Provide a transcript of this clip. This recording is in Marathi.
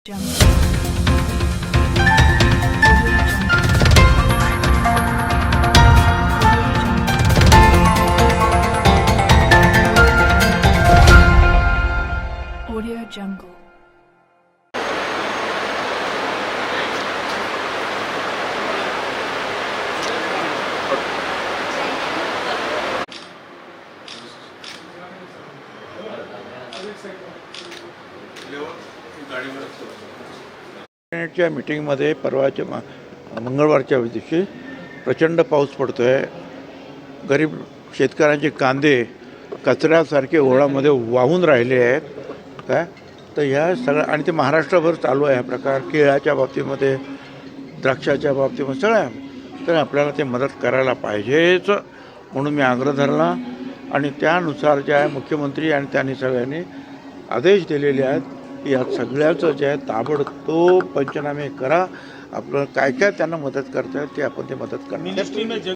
Audio Jungle. कॅबिनेटच्या मीटिंगमध्ये परवाच्या मंगळवारच्या दिवशी प्रचंड पाऊस पडतो आहे. गरीब शेतकऱ्यांचे कांदे कचऱ्यासारखे ओढ्यामध्ये वाहून राहिले आहेत काय. तर ह्या सगळ्या आणि ते महाराष्ट्रभर चालू आहे हा प्रकार. केळ्याच्या बाबतीमध्ये, द्राक्षाच्या बाबतीमध्ये सगळ्या. तर आपल्याला ते मदत करायला पाहिजेच म्हणून मी आग्रह धरला आणि त्यानुसार जे आहे मुख्यमंत्री आणि त्यांनी सगळ्यांनी आदेश दिलेले आहेत की या सगळ्याचं जे आहे ताबडतोब पंचनामे करा. आपलं काय काय त्यांना मदत करता येईल ते आपण ते मदत करणार.